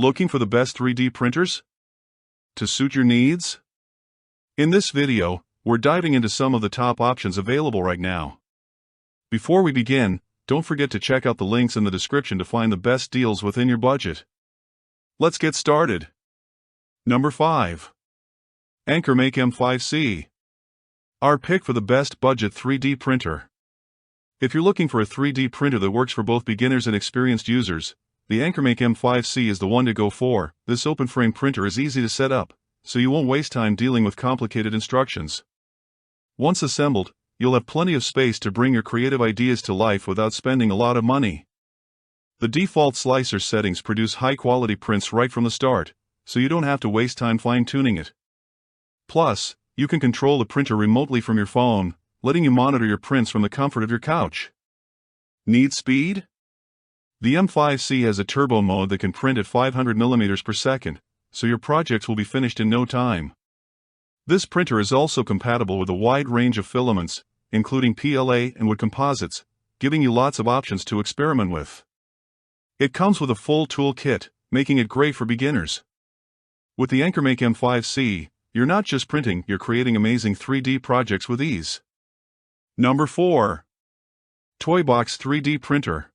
Looking for the best 3D printers to suit your needs? In this video, we're diving into some of the top options available right now. Before we begin, don't forget to check out the links in the description to find the best deals within your budget. Let's get started. Number 5. Anker Make M5C. Our pick for the best budget 3D printer. If you're looking for a 3D printer that works for both beginners and experienced users, the Anker Make M5C is the one to go for. This open-frame printer is easy to set up, so you won't waste time dealing with complicated instructions. Once assembled, you'll have plenty of space to bring your creative ideas to life without spending a lot of money. The default slicer settings produce high-quality prints right from the start, so you don't have to waste time fine-tuning it. Plus, you can control the printer remotely from your phone, letting you monitor your prints from the comfort of your couch. Need speed? The M5C has a turbo mode that can print at 500 mm per second, so your projects will be finished in no time. This printer is also compatible with a wide range of filaments, including PLA and wood composites, giving you lots of options to experiment with. It comes with a full tool kit, making it great for beginners. With the Anker Make M5C, you're not just printing, you're creating amazing 3D projects with ease. Number 4. Toybox 3D Printer.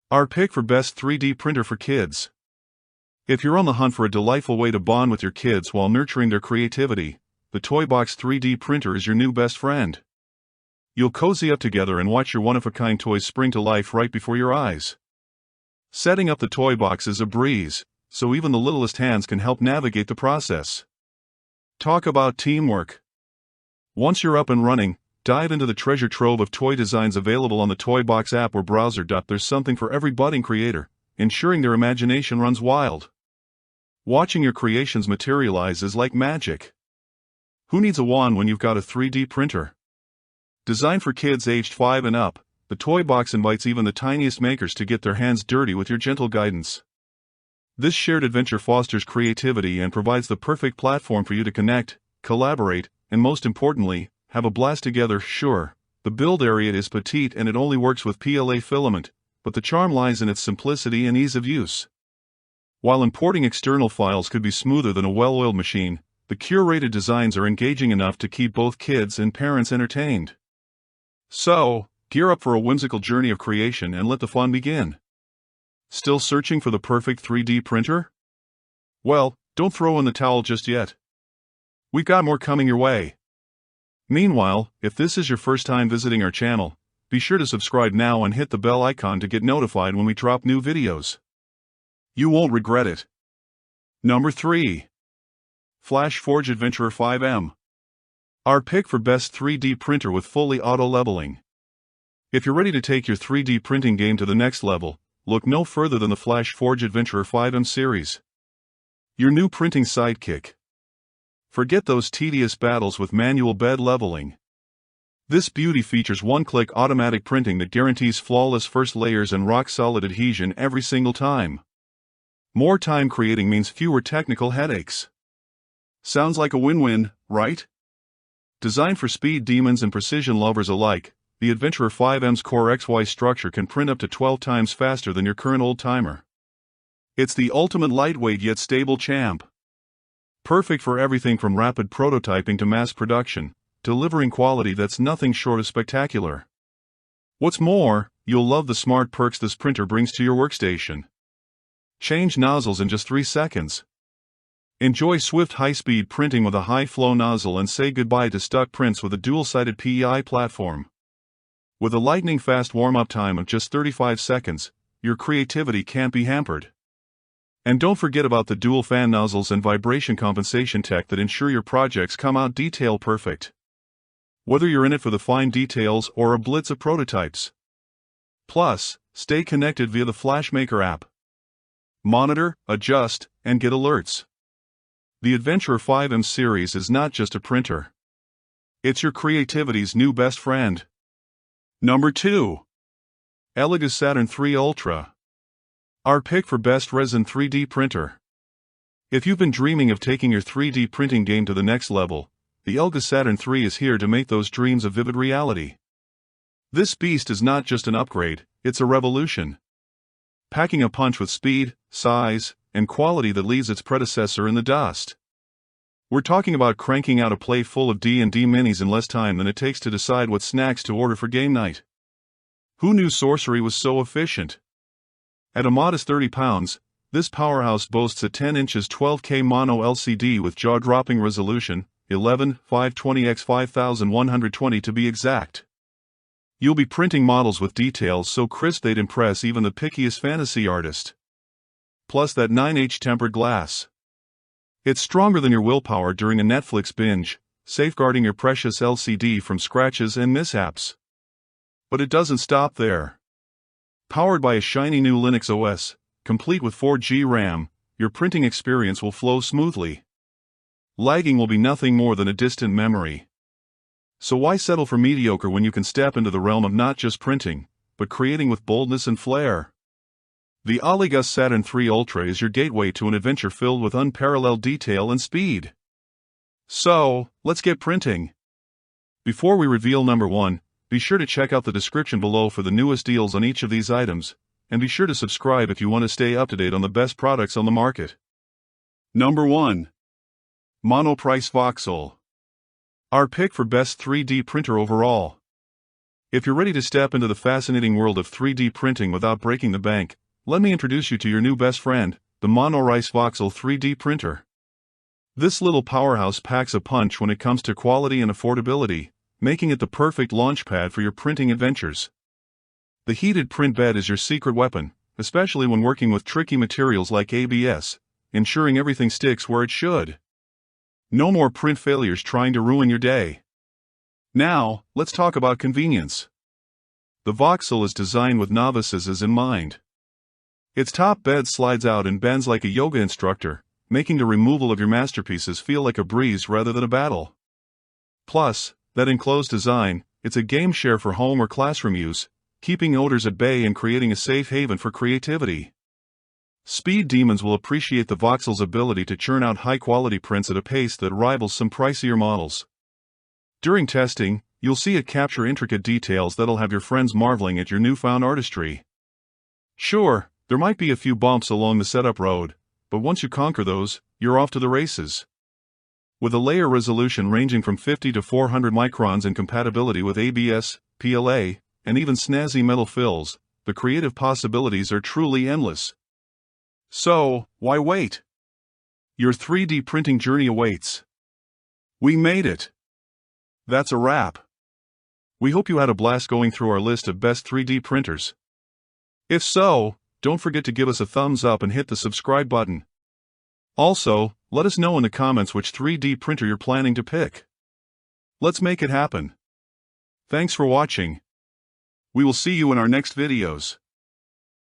Our pick for best 3D printer for kids. If you're on the hunt for a delightful way to bond with your kids while nurturing their creativity, the Toybox 3D printer is your new best friend. You'll cozy up together and watch your one-of-a-kind toys spring to life right before your eyes. Setting up the Toybox is a breeze, so even the littlest hands can help navigate the process. Talk about teamwork. Once you're up and running, dive into the treasure trove of toy designs available on the Toybox app or browser. There's something for every budding creator, ensuring their imagination runs wild. Watching your creations materialize is like magic. Who needs a wand when you've got a 3D printer? Designed for kids aged 5 and up, the Toybox invites even the tiniest makers to get their hands dirty with your gentle guidance. This shared adventure fosters creativity and provides the perfect platform for you to connect, collaborate, and most importantly, have a blast together. Sure, the build area is petite and it only works with PLA filament, but the charm lies in its simplicity and ease of use. While importing external files could be smoother than a well-oiled machine, the curated designs are engaging enough to keep both kids and parents entertained. So, gear up for a whimsical journey of creation and let the fun begin. Still searching for the perfect 3D printer? Well, don't throw in the towel just yet. We've got more coming your way. Meanwhile, if this is your first time visiting our channel, be sure to subscribe now and hit the bell icon to get notified when we drop new videos. You won't regret it. Number 3. Flash Forge Adventurer 5M. Our pick for best 3D printer with fully auto leveling. If you're ready to take your 3D printing game to the next level, look no further than the Flash Forge Adventurer 5M series. Your new printing sidekick. Forget those tedious battles with manual bed leveling. This beauty features one-click automatic printing that guarantees flawless first layers and rock-solid adhesion every single time. More time creating means fewer technical headaches. Sounds like a win-win, right? Designed for speed demons and precision lovers alike, the Adventurer 5M's Core XY structure can print up to 12 times faster than your current old-timer. It's the ultimate lightweight yet stable champ. Perfect for everything from rapid prototyping to mass production, delivering quality that's nothing short of spectacular. What's more, you'll love the smart perks this printer brings to your workstation. Change nozzles in just 3 seconds. Enjoy swift high-speed printing with a high-flow nozzle and say goodbye to stuck prints with a dual-sided PEI platform. With a lightning-fast warm-up time of just 35 seconds, your creativity can't be hampered. And don't forget about the dual fan nozzles and vibration compensation tech that ensure your projects come out detail perfect. Whether you're in it for the fine details or a blitz of prototypes. Plus, stay connected via the FlashMaker app. Monitor, adjust, and get alerts. The Adventurer 5M series is not just a printer. It's your creativity's new best friend. Number 2. Eligu Saturn 3 Ultra. Our pick for best resin 3D printer. If you've been dreaming of taking your 3D printing game to the next level, the Eligu Saturn 3 is here to make those dreams a vivid reality. This beast is not just an upgrade, it's a revolution. Packing a punch with speed, size, and quality that leaves its predecessor in the dust. We're talking about cranking out a plate full of D&D minis in less time than it takes to decide what snacks to order for game night. Who knew sorcery was so efficient? At a modest 30 pounds, this powerhouse boasts a 10 inches 12K mono LCD with jaw-dropping resolution, 11/520x5120 to be exact. You'll be printing models with details so crisp they'd impress even the pickiest fantasy artist. Plus that 9H tempered glass. It's stronger than your willpower during a Netflix binge, safeguarding your precious LCD from scratches and mishaps. But it doesn't stop there. Powered by a shiny new Linux OS, complete with 4G RAM, your printing experience will flow smoothly. Lagging will be nothing more than a distant memory. So why settle for mediocre when you can step into the realm of not just printing, but creating with boldness and flair? The Eligu Saturn 3 Ultra is your gateway to an adventure filled with unparalleled detail and speed. So, let's get printing. Before we reveal number 1, be sure to check out the description below for the newest deals on each of these items, and be sure to subscribe if you want to stay up to date on the best products on the market. Number 1. Monoprice Voxil. Our pick for best 3D printer overall. If you're ready to step into the fascinating world of 3D printing without breaking the bank, let me introduce you to your new best friend, the Monoprice Voxil 3D printer. This little powerhouse packs a punch when it comes to quality and affordability, making it the perfect launchpad for your printing adventures. The heated print bed is your secret weapon, especially when working with tricky materials like ABS, ensuring everything sticks where it should. No more print failures trying to ruin your day. Now, let's talk about convenience. The Voxil is designed with novices in mind. Its top bed slides out and bends like a yoga instructor, making the removal of your masterpieces feel like a breeze rather than a battle. Plus, that enclosed design, it's a game share for home or classroom use, keeping odors at bay and creating a safe haven for creativity. Speed demons will appreciate the Voxil's ability to churn out high-quality prints at a pace that rivals some pricier models. During testing, you'll see it capture intricate details that'll have your friends marveling at your newfound artistry. Sure, there might be a few bumps along the setup road, but once you conquer those, you're off to the races. With a layer resolution ranging from 50 to 400 microns and compatibility with ABS, PLA, and even snazzy metal fills, the creative possibilities are truly endless. So, why wait? Your 3D printing journey awaits. We made it. That's a wrap. We hope you had a blast going through our list of best 3D printers. If so, don't forget to give us a thumbs up and hit the subscribe button. Also, let us know in the comments which 3D printer you're planning to pick. Let's make it happen. Thanks for watching. We will see you in our next videos.